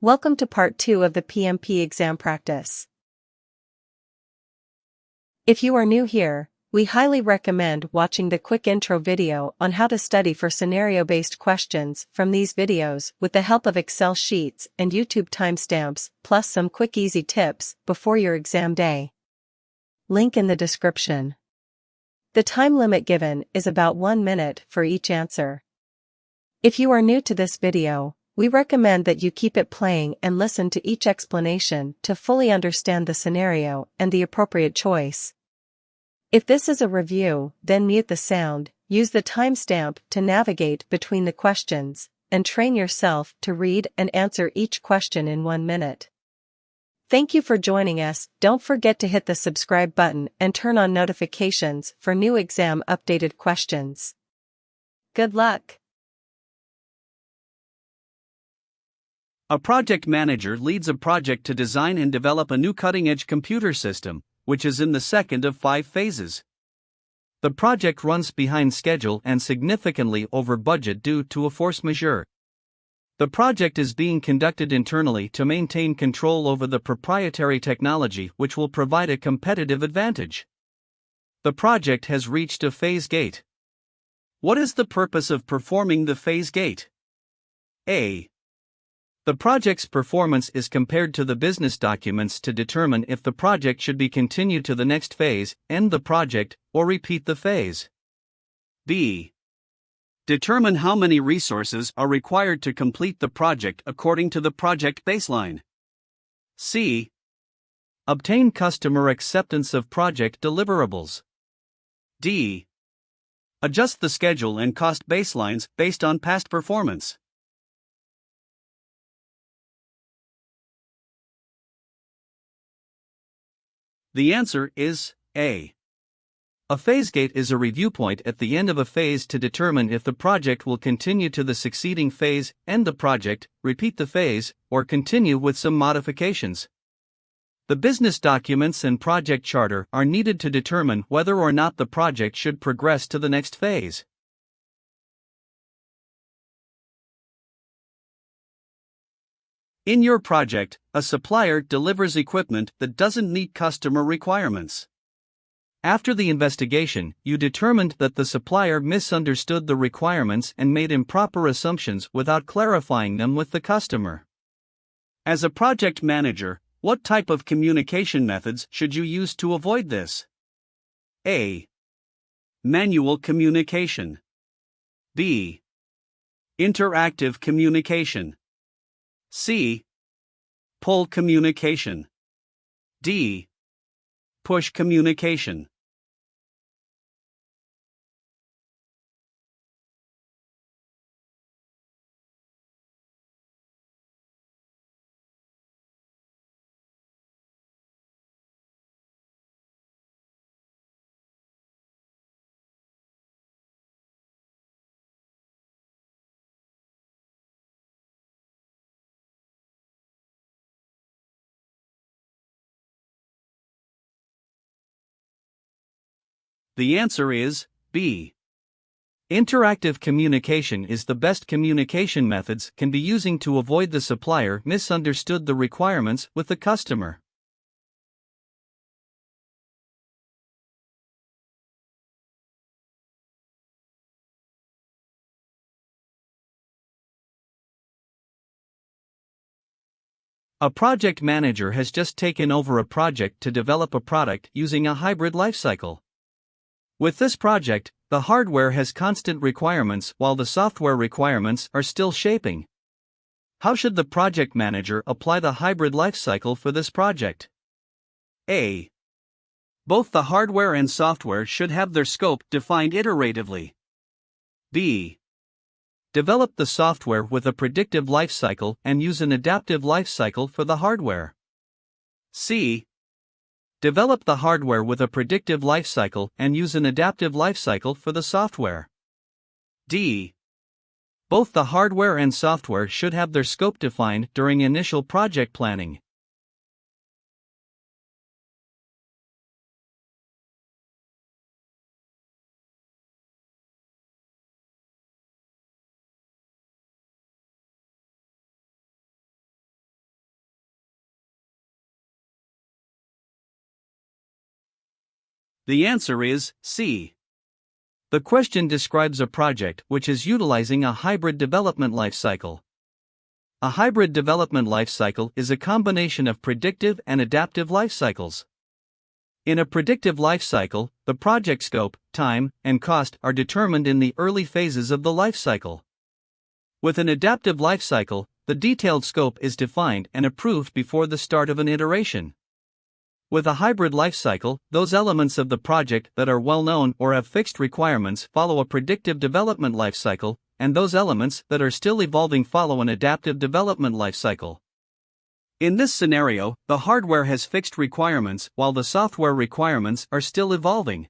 Welcome to part 2 of the PMP exam practice. If you are new here, we highly recommend watching the quick intro video on how to study for scenario-based questions from these videos with the help of Excel sheets and YouTube timestamps, plus some quick easy tips before your exam day. Link in the description. The time limit given is about 1 minute for each answer. If you are new to this video, we recommend that you keep it playing and listen to each explanation to fully understand the scenario and the appropriate choice. If this is a review, then mute the sound, use the timestamp to navigate between the questions, and train yourself to read and answer each question in 1 minute. Thank you for joining us. Don't forget to hit the subscribe button and turn on notifications for new exam updated questions. Good luck! A project manager leads a project to design and develop a new cutting-edge computer system, which is in the second of 5 phases. The project runs behind schedule and significantly over budget due to a force majeure. The project is being conducted internally to maintain control over the proprietary technology which will provide a competitive advantage. The project has reached a phase gate. What is the purpose of performing the phase gate? A. The project's performance is compared to the business documents to determine if the project should be continued to the next phase, end the project, or repeat the phase. B. Determine how many resources are required to complete the project according to the project baseline. C. Obtain customer acceptance of project deliverables. D. Adjust the schedule and cost baselines based on past performance. The answer is A. A phase gate is a review point at the end of a phase to determine if the project will continue to the succeeding phase, end the project, repeat the phase, or continue with some modifications. The business documents and project charter are needed to determine whether or not the project should progress to the next phase. In your project, a supplier delivers equipment that doesn't meet customer requirements. After the investigation, you determined that the supplier misunderstood the requirements and made improper assumptions without clarifying them with the customer. As a project manager, what type of communication methods should you use to avoid this? A. Manual communication. B. Interactive communication. C. Pull communication. D. Push communication. The answer is B. Interactive communication is the best communication methods can be using to avoid the supplier misunderstood the requirements with the customer. A project manager has just taken over a project to develop a product using a hybrid lifecycle. With this project, the hardware has constant requirements while the software requirements are still shaping. How should the project manager apply the hybrid lifecycle for this project? A. Both the hardware and software should have their scope defined iteratively. B. Develop the software with a predictive lifecycle and use an adaptive lifecycle for the hardware. C. Develop the hardware with a predictive lifecycle and use an adaptive lifecycle for the software. D. Both the hardware and software should have their scope defined during initial project planning. The answer is C. The question describes a project which is utilizing a hybrid development lifecycle. A hybrid development lifecycle is a combination of predictive and adaptive lifecycles. In a predictive lifecycle, the project scope, time, and cost are determined in the early phases of the lifecycle. With an adaptive lifecycle, the detailed scope is defined and approved before the start of an iteration. With a hybrid lifecycle, those elements of the project that are well known or have fixed requirements follow a predictive development lifecycle, and those elements that are still evolving follow an adaptive development lifecycle. In this scenario, the hardware has fixed requirements while the software requirements are still evolving.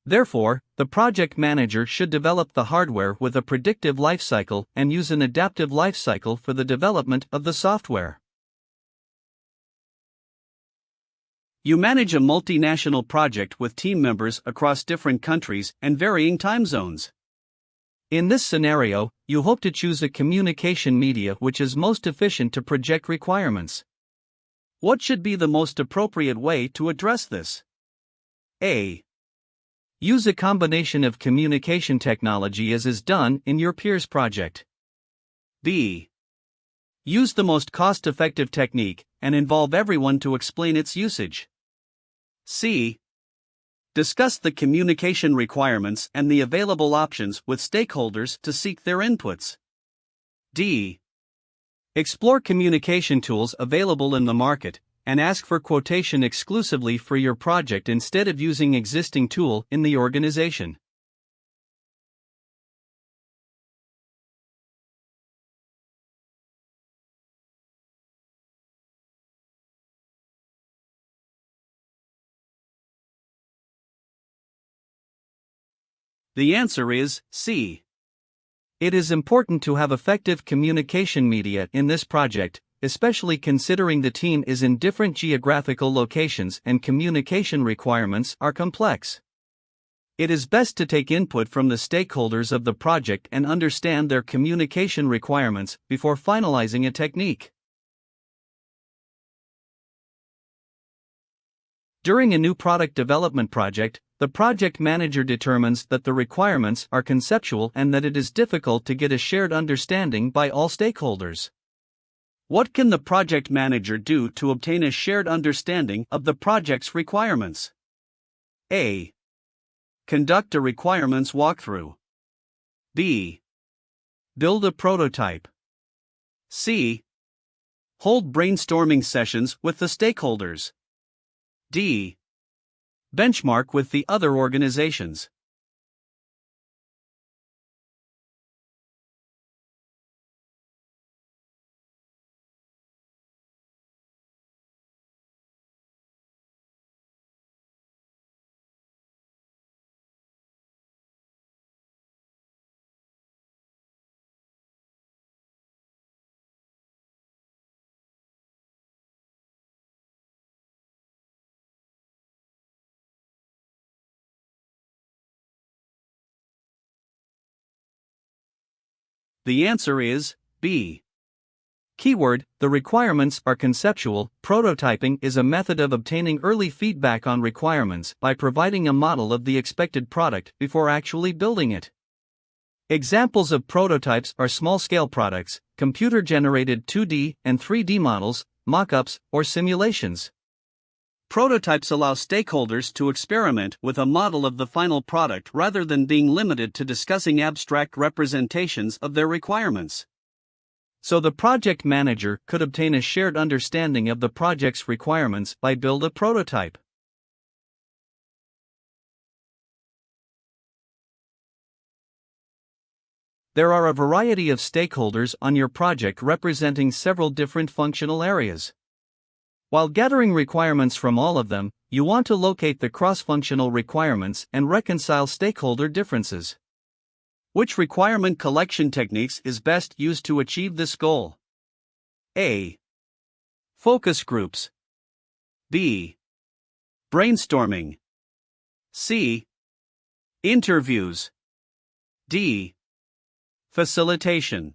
Therefore, the project manager should develop the hardware with a predictive lifecycle and use an adaptive lifecycle for the development of the software. You manage a multinational project with team members across different countries and varying time zones. In this scenario, you hope to choose a communication media which is most efficient to project requirements. What should be the most appropriate way to address this? A. Use a combination of communication technology as is done in your peers' project. B. Use the most cost-effective technique and involve everyone to explain its usage. C. Discuss the communication requirements and the available options with stakeholders to seek their inputs. D. Explore communication tools available in the market and ask for quotation exclusively for your project instead of using existing tool in the organization. The answer is C. It is important to have effective communication media in this project, especially considering the team is in different geographical locations and communication requirements are complex. It is best to take input from the stakeholders of the project and understand their communication requirements before finalizing a technique. During a new product development project, the project manager determines that the requirements are conceptual and that it is difficult to get a shared understanding by all stakeholders. What can the project manager do to obtain a shared understanding of the project's requirements? A. Conduct a requirements walkthrough. B. Build a prototype. C. Hold brainstorming sessions with the stakeholders. D. Benchmark with the other organizations. The answer is B. Keyword: the requirements are conceptual. Prototyping is a method of obtaining early feedback on requirements by providing a model of the expected product before actually building it. Examples of prototypes are small-scale products, computer-generated 2D and 3D models, mock-ups, or simulations. Prototypes allow stakeholders to experiment with a model of the final product rather than being limited to discussing abstract representations of their requirements. So the project manager could obtain a shared understanding of the project's requirements by building a prototype. There are a variety of stakeholders on your project representing several different functional areas. While gathering requirements from all of them, you want to locate the cross-functional requirements and reconcile stakeholder differences. Which requirement collection techniques is best used to achieve this goal? A. Focus groups. B. Brainstorming. C. Interviews. D. Facilitation.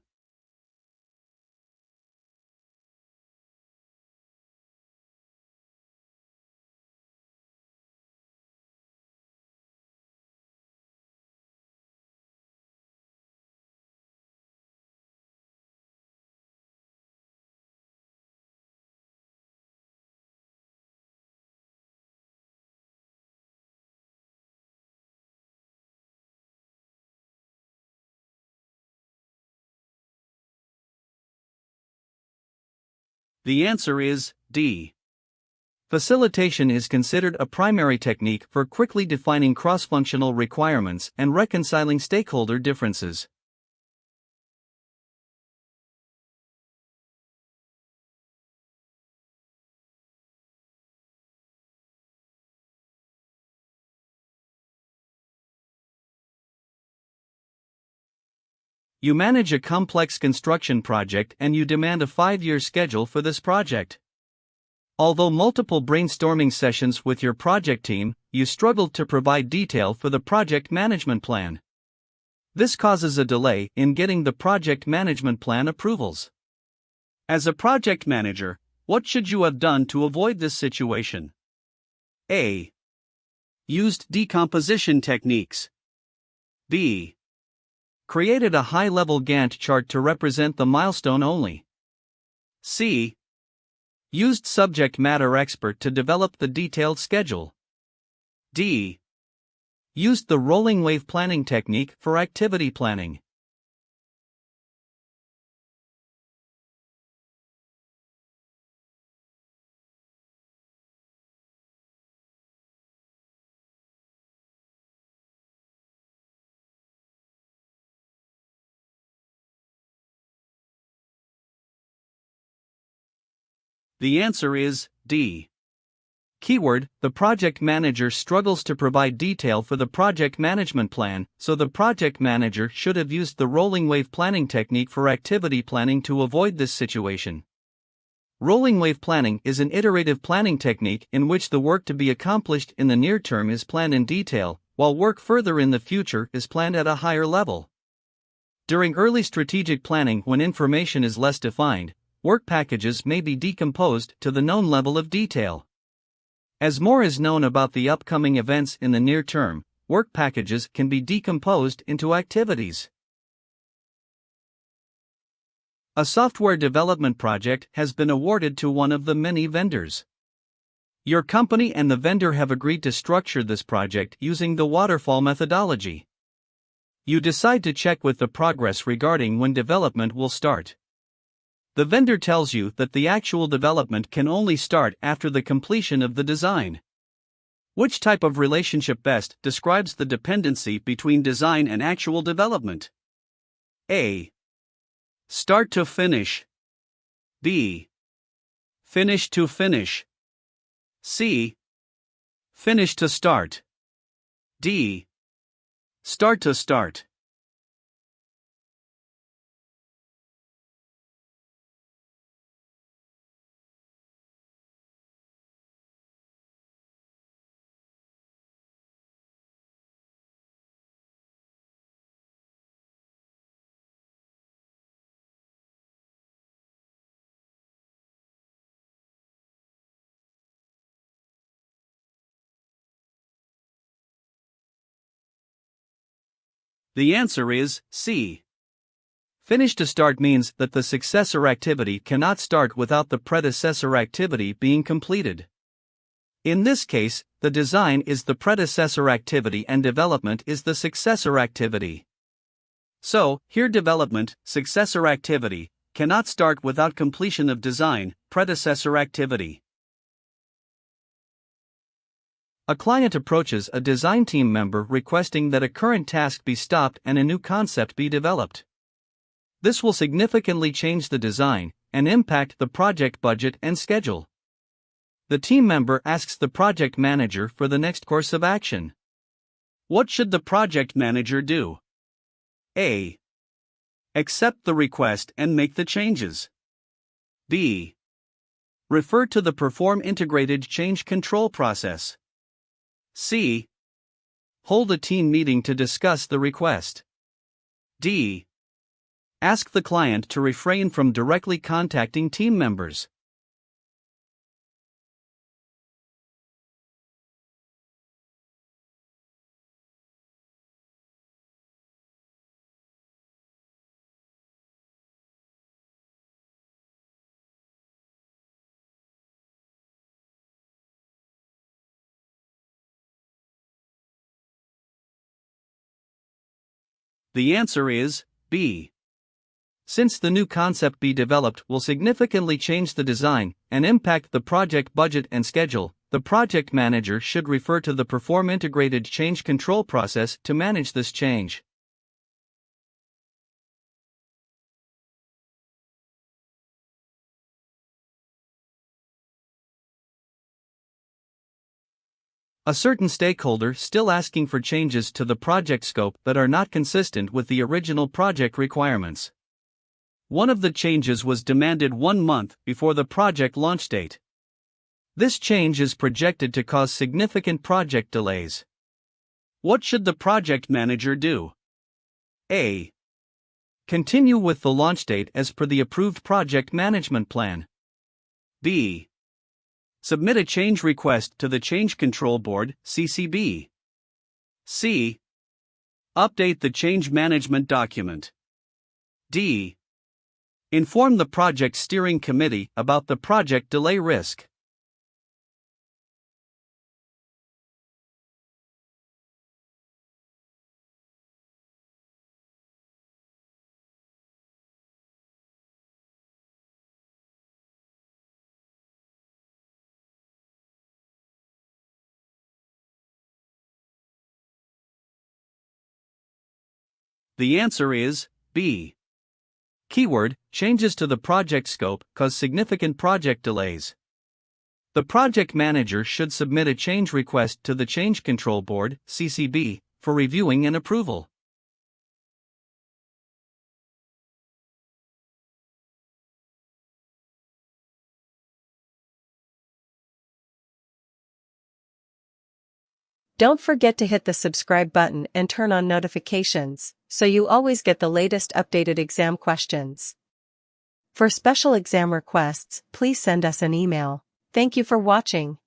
The answer is D. Facilitation is considered a primary technique for quickly defining cross-functional requirements and reconciling stakeholder differences. You manage a complex construction project and you demand a 5-year schedule for this project. Although multiple brainstorming sessions with your project team, you struggled to provide detail for the project management plan. This causes a delay in getting the project management plan approvals. As a project manager, what should you have done to avoid this situation? A. Used decomposition techniques. B. Created a high-level Gantt chart to represent the milestone only. C. Used subject matter expert to develop the detailed schedule. D. Used the rolling wave planning technique for activity planning. The answer is D. Keyword: the project manager struggles to provide detail for the project management plan, so the project manager should have used the rolling wave planning technique for activity planning to avoid this situation. Rolling wave planning is an iterative planning technique in which the work to be accomplished in the near term is planned in detail, while work further in the future is planned at a higher level. During early strategic planning, when information is less defined, work packages may be decomposed to the known level of detail. As more is known about the upcoming events in the near term, work packages can be decomposed into activities. A software development project has been awarded to one of the many vendors. Your company and the vendor have agreed to structure this project using the waterfall methodology. You decide to check with the progress regarding when development will start. The vendor tells you that the actual development can only start after the completion of the design. Which type of relationship best describes the dependency between design and actual development? A. Start to finish. B. Finish to finish. C. Finish to start. D. Start to start. The answer is C. Finish to start means that the successor activity cannot start without the predecessor activity being completed. In this case, the design is the predecessor activity and development is the successor activity. So, here development, successor activity, cannot start without completion of design, predecessor activity. A client approaches a design team member requesting that a current task be stopped and a new concept be developed. This will significantly change the design and impact the project budget and schedule. The team member asks the project manager for the next course of action. What should the project manager do? A. Accept the request and make the changes. B. Refer to the Perform Integrated Change Control process. C. Hold a team meeting to discuss the request. D. Ask the client to refrain from directly contacting team members. The answer is B. Since the new concept be developed will significantly change the design and impact the project budget and schedule, the project manager should refer to the Perform integrated change control process to manage this change. A certain stakeholder still asking for changes to the project scope that are not consistent with the original project requirements. One of the changes was demanded 1 month before the project launch date. This change is projected to cause significant project delays. What should the project manager do? A. Continue with the launch date as per the approved project management plan. B. Submit a change request to the Change Control Board, CCB. C. Update the change management document. D. Inform the project steering committee about the project delay risk. The answer is B. Keyword: changes to the project scope cause significant project delays. The project manager should submit a change request to the Change Control Board, CCB, for reviewing and approval. Don't forget to hit the subscribe button and turn on notifications, so you always get the latest updated exam questions. For special exam requests, please send us an email. Thank you for watching.